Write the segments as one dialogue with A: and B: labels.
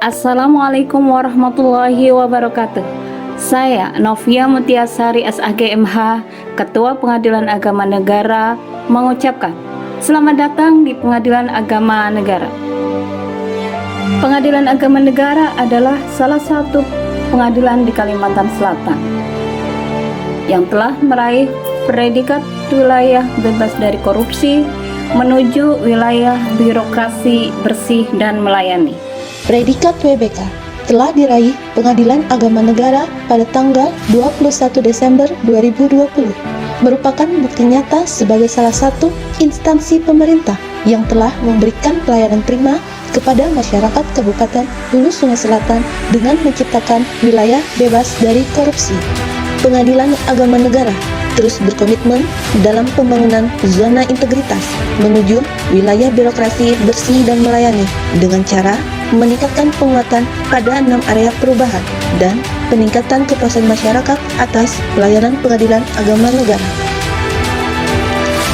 A: Assalamualaikum warahmatullahi wabarakatuh. Saya Novia Mutiasari SAGMH, Ketua Pengadilan Agama Negara, mengucapkan selamat datang di Pengadilan Agama Negara. Pengadilan Agama Negara adalah salah satu pengadilan di Kalimantan Selatan yang telah meraih predikat wilayah bebas dari korupsi menuju wilayah birokrasi bersih dan melayani.
B: Predikat WBK telah diraih Pengadilan Agama Negara pada tanggal 21 Desember 2020, merupakan bukti nyata sebagai salah satu instansi pemerintah yang telah memberikan pelayanan prima kepada masyarakat Kabupaten Hulu Sungai Selatan dengan menciptakan wilayah bebas dari korupsi. Pengadilan Agama Negara terus berkomitmen dalam pembangunan zona integritas menuju wilayah birokrasi bersih dan melayani dengan cara meningkatkan penguatan pada 6 area perubahan dan peningkatan kepuasan masyarakat atas pelayanan Pengadilan Agama Negara.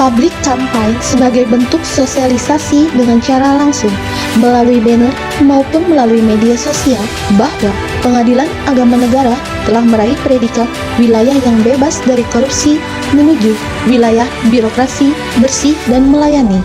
B: Public campaign sebagai bentuk sosialisasi dengan cara langsung melalui banner maupun melalui media sosial bahwa Pengadilan Agama Negara telah meraih predikat wilayah yang bebas dari korupsi menuju wilayah birokrasi bersih dan melayani.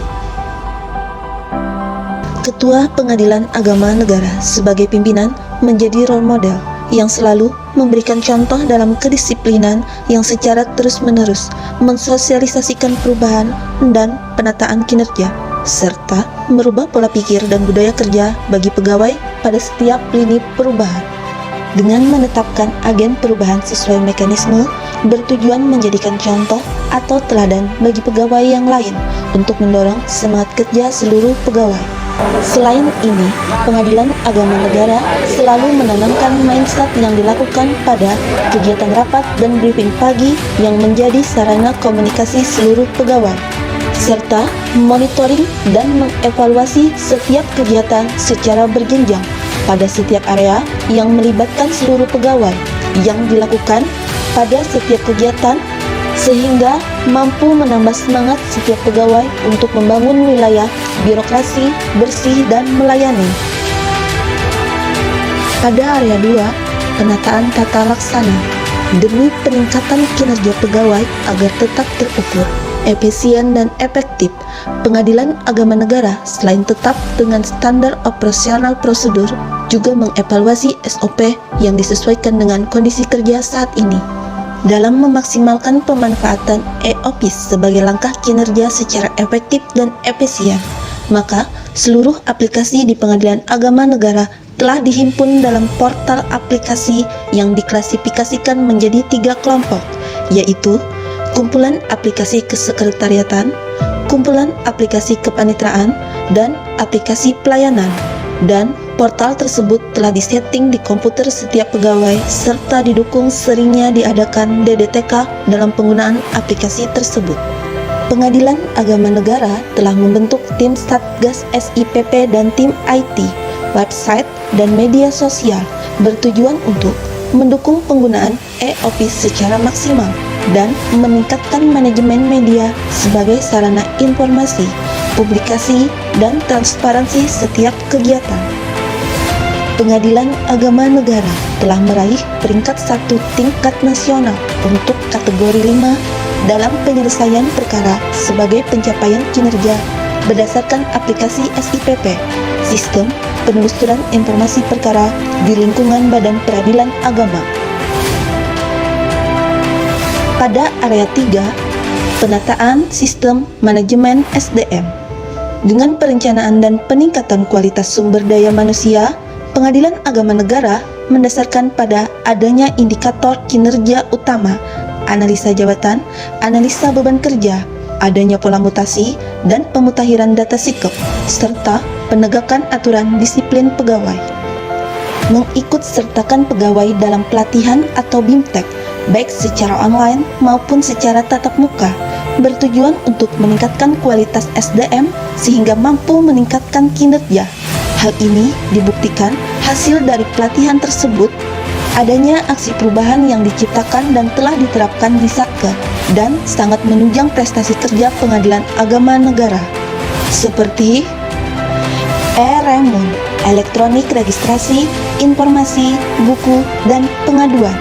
B: Ketua Pengadilan Agama Negara sebagai pimpinan menjadi role model yang selalu memberikan contoh dalam kedisiplinan yang secara terus-menerus mensosialisasikan perubahan dan penataan kinerja, serta merubah pola pikir dan budaya kerja bagi pegawai pada setiap lini perubahan. Dengan menetapkan agen perubahan sesuai mekanisme, bertujuan menjadikan contoh atau teladan bagi pegawai yang lain untuk mendorong semangat kerja seluruh pegawai. Selain ini, Pengadilan Agama Negara selalu menanamkan mindset yang dilakukan pada kegiatan rapat dan briefing pagi yang menjadi sarana komunikasi seluruh pegawai, serta monitoring dan mengevaluasi setiap kegiatan secara berjenjang pada setiap area yang melibatkan seluruh pegawai yang dilakukan pada setiap kegiatan, sehingga mampu menambah semangat setiap pegawai untuk membangun wilayah birokrasi bersih dan melayani. Pada area 2, penataan tata laksana demi peningkatan kinerja pegawai agar tetap terukur, efisien dan efektif. Pengadilan Agama Negara selain tetap dengan standar operasional prosedur, juga mengevaluasi SOP yang disesuaikan dengan kondisi kerja saat ini. Dalam memaksimalkan pemanfaatan e-office sebagai langkah kinerja secara efektif dan efisien, maka seluruh aplikasi di Pengadilan Agama Negara telah dihimpun dalam portal aplikasi yang diklasifikasikan menjadi 3 kelompok, yaitu kumpulan aplikasi kesekretariatan, kumpulan aplikasi kepanitraan, dan aplikasi pelayanan. Dan portal tersebut telah disetting di komputer setiap pegawai serta didukung seringnya diadakan DDTK dalam penggunaan aplikasi tersebut. Pengadilan Agama Negara telah membentuk tim Satgas SIPP dan tim IT, website, dan media sosial bertujuan untuk mendukung penggunaan e-office secara maksimal dan meningkatkan manajemen media sebagai sarana informasi, publikasi, dan transparansi setiap kegiatan. Pengadilan Agama Negara telah meraih peringkat 1 tingkat nasional untuk kategori 5 dalam penyelesaian perkara sebagai pencapaian kinerja berdasarkan aplikasi SIPP, Sistem Penelusuran Informasi Perkara di lingkungan Badan Peradilan Agama. Pada area 3, penataan sistem manajemen SDM. Dengan perencanaan dan peningkatan kualitas sumber daya manusia, Pengadilan Agama Negara mendasarkan pada adanya indikator kinerja utama, analisa jabatan, analisa beban kerja, adanya pola mutasi, dan pemutakhiran data sikap, serta penegakan aturan disiplin pegawai. Mengikut sertakan pegawai dalam pelatihan atau BIMTEK, baik secara online maupun secara tatap muka, bertujuan untuk meningkatkan kualitas SDM sehingga mampu meningkatkan kinerja. Hal ini dibuktikan hasil dari pelatihan tersebut adanya aksi perubahan yang diciptakan dan telah diterapkan di Satker dan sangat menunjang prestasi kerja Pengadilan Agama Negara, seperti Raymond, elektronik registrasi, informasi, buku, dan pengaduan.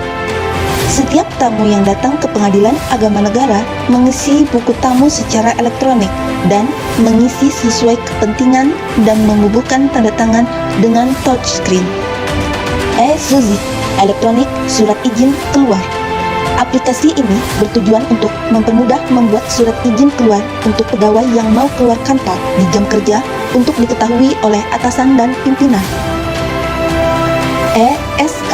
B: Setiap tamu yang datang ke Pengadilan Agama Negara mengisi buku tamu secara elektronik dan mengisi sesuai kepentingan dan membubuhkan tanda tangan dengan touchscreen. Suzy, elektronik surat izin keluar. Aplikasi ini bertujuan untuk mempermudah membuat surat izin keluar untuk pegawai yang mau keluar kantor di jam kerja untuk diketahui oleh atasan dan pimpinan. SK.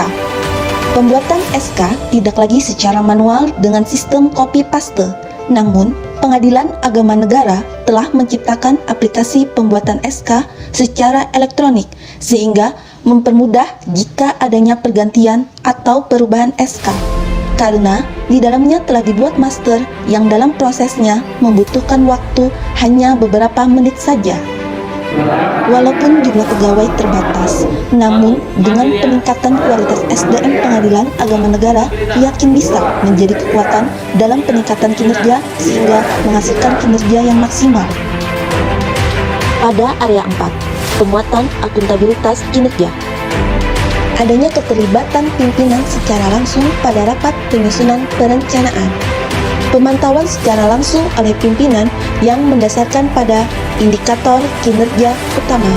B: Pembuatan SK tidak lagi secara manual dengan sistem copy paste, namun Pengadilan Agama Negara telah menciptakan aplikasi pembuatan SK secara elektronik sehingga mempermudah jika adanya pergantian atau perubahan SK. Karena di dalamnya telah dibuat master yang dalam prosesnya membutuhkan waktu hanya beberapa menit saja. Walaupun jumlah pegawai terbatas, namun dengan peningkatan kualitas SDM Pengadilan Agama Negara yakin bisa menjadi kekuatan dalam peningkatan kinerja sehingga menghasilkan kinerja yang maksimal. Pada area 4, penguatan akuntabilitas kinerja. Adanya keterlibatan pimpinan secara langsung pada rapat penyusunan perencanaan. Pemantauan secara langsung oleh pimpinan yang mendasarkan pada indikator kinerja utama.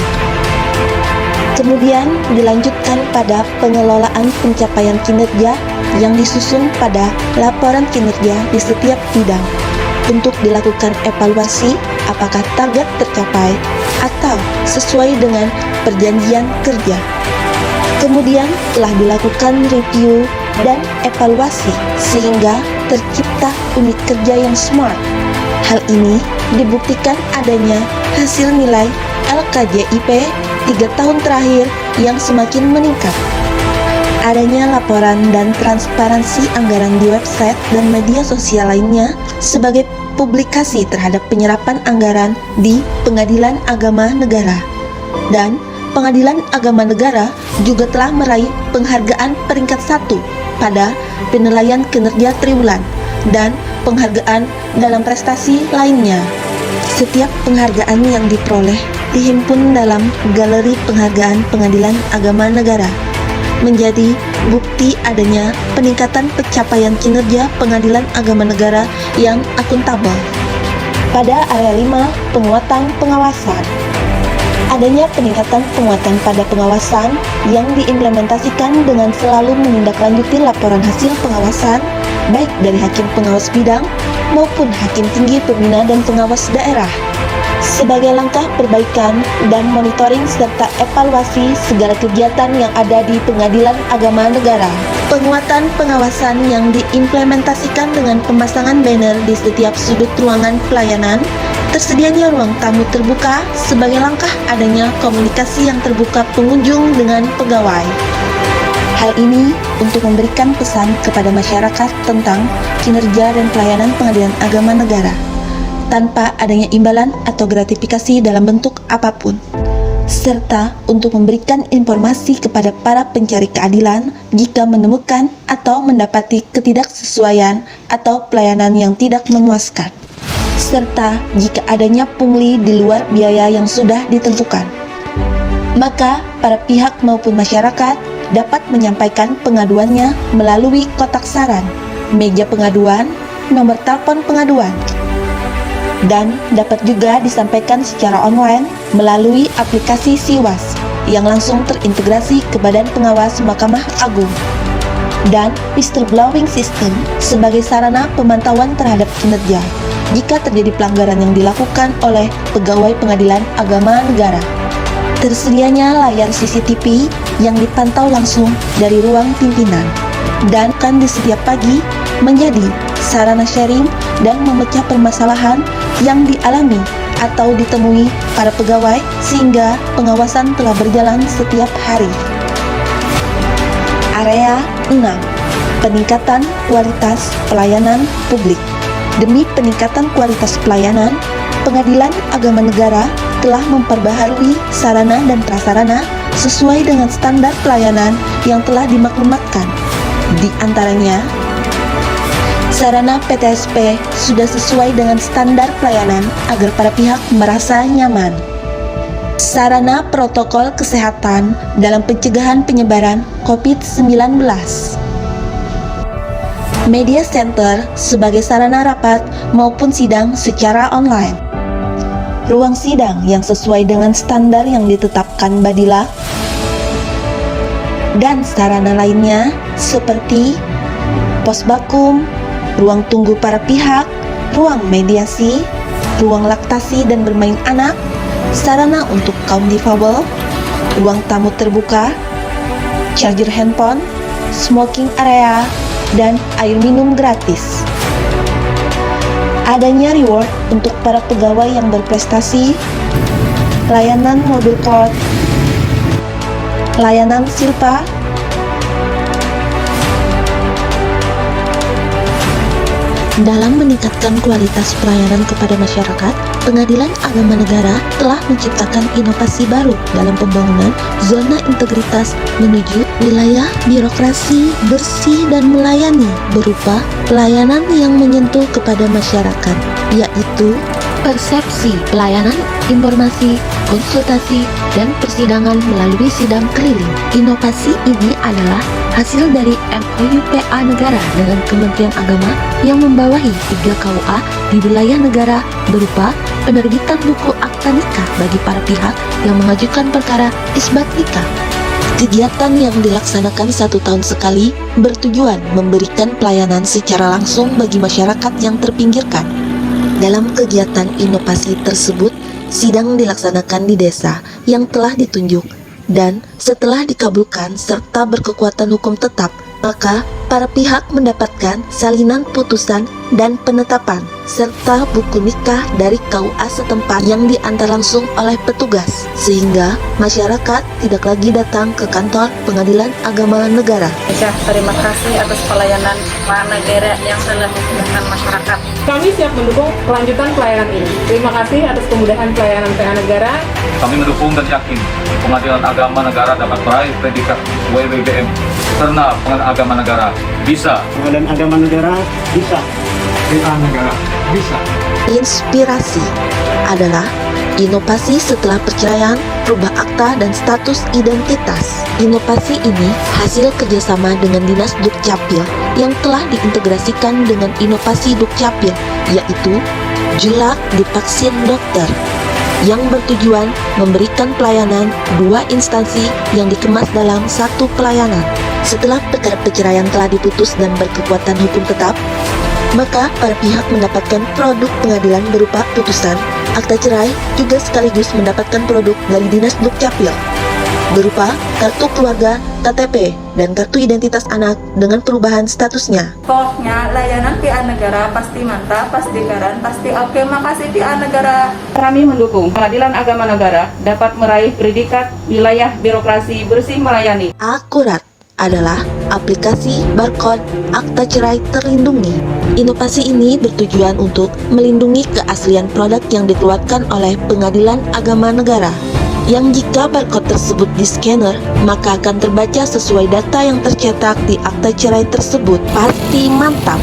B: Kemudian dilanjutkan pada pengelolaan pencapaian kinerja yang disusun pada laporan kinerja di setiap bidang untuk dilakukan evaluasi apakah target tercapai atau sesuai dengan perjanjian kerja. Kemudian telah dilakukan review dan evaluasi sehingga tercipta unit kerja yang smart. Hal ini dibuktikan adanya hasil nilai LKJIP 3 tahun terakhir yang semakin meningkat. Adanya laporan dan transparansi anggaran di website dan media sosial lainnya sebagai publikasi terhadap penyerapan anggaran di Pengadilan Agama Negara. Dan Pengadilan Agama Negara juga telah meraih penghargaan peringkat 1 pada penilaian kinerja triwulan dan penghargaan dalam prestasi lainnya. Setiap penghargaan yang diperoleh dihimpun dalam Galeri Penghargaan Pengadilan Agama Negara, menjadi bukti adanya peningkatan pencapaian kinerja Pengadilan Agama Negara yang akuntabel. Pada area 5, penguatan pengawasan. Adanya peningkatan penguatan pada pengawasan yang diimplementasikan dengan selalu menindaklanjuti laporan hasil pengawasan baik dari hakim pengawas bidang maupun hakim tinggi pembina dan pengawas daerah sebagai langkah perbaikan dan monitoring serta evaluasi segala kegiatan yang ada di Pengadilan Agama Negara. Penguatan pengawasan yang diimplementasikan dengan pemasangan banner di setiap sudut ruangan pelayanan, tersedianya ruang tamu terbuka sebagai langkah adanya komunikasi yang terbuka pengunjung dengan pegawai. Hal ini untuk memberikan pesan kepada masyarakat tentang kinerja dan pelayanan Pengadilan Agama Negara, tanpa adanya imbalan atau gratifikasi dalam bentuk apapun, serta untuk memberikan informasi kepada para pencari keadilan jika menemukan atau mendapati ketidaksesuaian atau pelayanan yang tidak memuaskan, serta jika adanya pungli di luar biaya yang sudah ditentukan. Maka para pihak maupun masyarakat dapat menyampaikan pengaduannya melalui kotak saran, meja pengaduan, nomor telepon pengaduan, dan dapat juga disampaikan secara online melalui aplikasi Siwas yang langsung terintegrasi ke Badan Pengawas Mahkamah Agung, dan whistleblowing system sebagai sarana pemantauan terhadap kinerja jika terjadi pelanggaran yang dilakukan oleh pegawai Pengadilan Agama Negara. Tersedianya layar CCTV yang dipantau langsung dari ruang pimpinan dan akan di setiap pagi menjadi sarana sharing dan memecah permasalahan yang dialami atau ditemui para pegawai sehingga pengawasan telah berjalan setiap hari. Area 6. Peningkatan kualitas pelayanan publik. Demi peningkatan kualitas pelayanan, Pengadilan Agama Negara telah memperbaharui sarana dan prasarana sesuai dengan standar pelayanan yang telah dimaklumatkan. Di antaranya, sarana PTSP sudah sesuai dengan standar pelayanan agar para pihak merasa nyaman. sarana protokol kesehatan dalam pencegahan penyebaran COVID-19. Media center sebagai sarana rapat maupun sidang secara online. Ruang sidang yang sesuai dengan standar yang ditetapkan Badila. Dan sarana lainnya seperti pos bakum, ruang tunggu para pihak, ruang mediasi, ruang laktasi dan bermain anak, sarana untuk kaum difabel, ruang tamu terbuka, charger handphone, smoking area, dan air minum gratis. Adanya reward untuk para pegawai yang berprestasi, layanan mobil court, layanan silpa, dalam meningkatkan kualitas pelayanan kepada masyarakat, Pengadilan Agama Negara telah menciptakan inovasi baru dalam pembangunan zona integritas menuju wilayah birokrasi bersih dan melayani berupa pelayanan yang menyentuh kepada masyarakat, yaitu persepsi pelayanan, informasi, konsultasi, dan persidangan melalui sidang keliling. Inovasi ini adalah hasil dari MOU-PA negara dengan Kementerian Agama yang membawahi 3 KUA di wilayah negara berupa penerbitan buku akta nikah bagi para pihak yang mengajukan perkara isbat nikah. Kegiatan yang dilaksanakan 1 tahun sekali bertujuan memberikan pelayanan secara langsung bagi masyarakat yang terpinggirkan. Dalam kegiatan inovasi tersebut, sidang dilaksanakan di desa yang telah ditunjuk dan setelah dikabulkan serta berkekuatan hukum tetap, maka para pihak mendapatkan salinan putusan dan penetapan serta buku nikah dari KUA setempat yang diantar langsung oleh petugas, sehingga masyarakat tidak lagi datang ke kantor Pengadilan Agama Negara.
C: Terima kasih atas pelayanan Pak Negara yang telah memudahkan masyarakat.
D: Kami siap mendukung kelanjutan pelayanan ini. Terima kasih atas kemudahan pelayanan PA Negara.
E: Kami mendukung dan yakin Pengadilan Agama Negara dapat meraih predikat WBBM karena Pengadilan Agama Negara bisa.
F: Pengadilan Agama Negara bisa. PA Negara bisa.
B: Inspirasi adalah inovasi setelah perceraian, rubah akta dan status identitas. Inovasi ini hasil kerjasama dengan Dinas Dukcapil yang telah diintegrasikan dengan inovasi Dukcapil, yaitu Jelak Divaksin Dokter, yang bertujuan memberikan pelayanan 2 instansi yang dikemas dalam 1 pelayanan. Setelah perkara perceraian telah diputus dan berkekuatan hukum tetap, maka para pihak mendapatkan produk pengadilan berupa putusan, akta cerai, juga sekaligus mendapatkan produk dari Dinas Dukcapil berupa kartu keluarga, KTP, dan kartu identitas anak dengan perubahan statusnya.
C: Pokoknya layanan PA Negara pasti mantap, pasti keren, pasti oke. Makasih PA Negara.
D: Kami mendukung Pengadilan Agama Negara dapat meraih predikat wilayah birokrasi bersih melayani.
B: Akurat adalah aplikasi barcode akta cerai terlindungi. Inovasi ini bertujuan untuk melindungi keaslian produk yang dikeluarkan oleh Pengadilan Agama Negara, yang jika barcode tersebut di-scanner, maka akan terbaca sesuai data yang tercetak di akta cerai tersebut. Pasti mantap,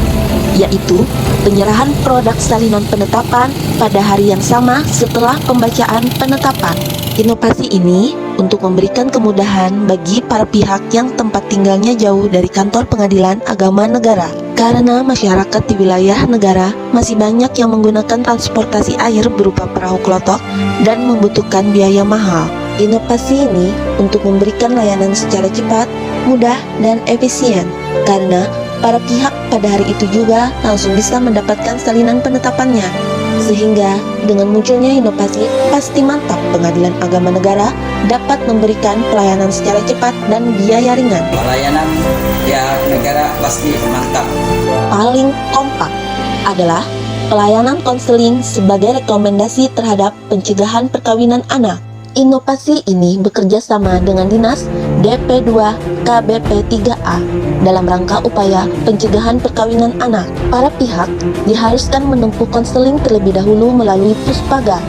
B: yaitu penyerahan produk salinan penetapan pada hari yang sama setelah pembacaan penetapan. Inovasi ini untuk memberikan kemudahan bagi para pihak yang tempat tinggalnya jauh dari kantor Pengadilan Agama Negara. Karena masyarakat di wilayah negara masih banyak yang menggunakan transportasi air berupa perahu klotok dan membutuhkan biaya mahal. Inovasi ini untuk memberikan layanan secara cepat, mudah, dan efisien. Karena para pihak pada hari itu juga langsung bisa mendapatkan salinan penetapannya. Sehingga dengan munculnya inovasi, pasti mantap Pengadilan Agama Negara dapat memberikan pelayanan secara cepat dan biaya ringan.
G: Pelayanan PA Negara pasti mantap.
B: Paling kompak adalah pelayanan konseling sebagai rekomendasi terhadap pencegahan perkawinan anak. Inovasi ini bekerja sama dengan Dinas DP2 KBP 3A dalam rangka upaya pencegahan perkawinan anak. Para pihak diharuskan menempuh konseling terlebih dahulu melalui Puspaga,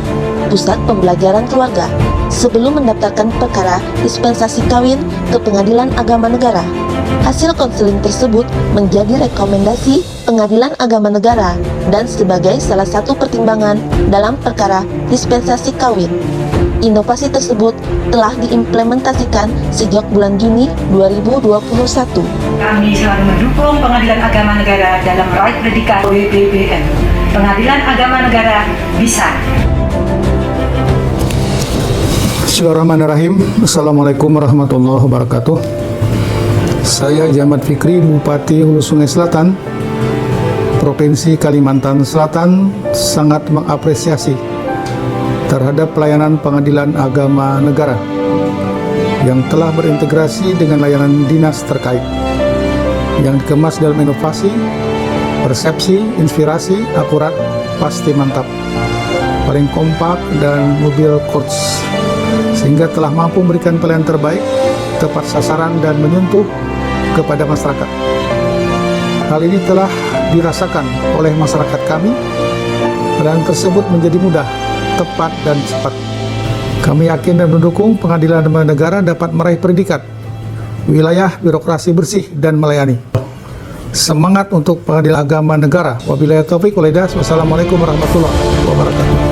B: Pusat Pembelajaran Keluarga, sebelum mendaftarkan perkara dispensasi kawin ke Pengadilan Agama Negara. Hasil konseling tersebut menjadi rekomendasi Pengadilan Agama Negara dan sebagai salah satu pertimbangan dalam perkara dispensasi kawin. Inovasi tersebut telah diimplementasikan sejak bulan Juni 2021.
H: Kami selalu mendukung Pengadilan Agama Negara dalam meraih predikat WBBM. Pengadilan Agama Negara bisa.
I: Bismillahirrahmanirrahim. Assalamualaikum warahmatullahi wabarakatuh. Saya Jamat Fikri, Bupati Hulu Sungai Selatan, Provinsi Kalimantan Selatan, sangat mengapresiasi terhadap pelayanan Pengadilan Agama Negara yang telah berintegrasi dengan layanan dinas terkait, yang dikemas dalam inovasi, persepsi, inspirasi, akurat, pasti mantap, paling kompak, dan mobil coach, sehingga telah mampu memberikan pelayanan terbaik, tepat sasaran, dan menyentuh kepada masyarakat. Hal ini telah dirasakan oleh masyarakat kami, dan tersebut menjadi mudah, tepat, dan cepat. Kami yakin dan mendukung Pengadilan Agama Negara dapat meraih predikat wilayah birokrasi bersih dan melayani. Semangat untuk Pengadilan Agama Negara. Wabillahi taufiq wal hidayah. Wassalamualaikum warahmatullahi wabarakatuh.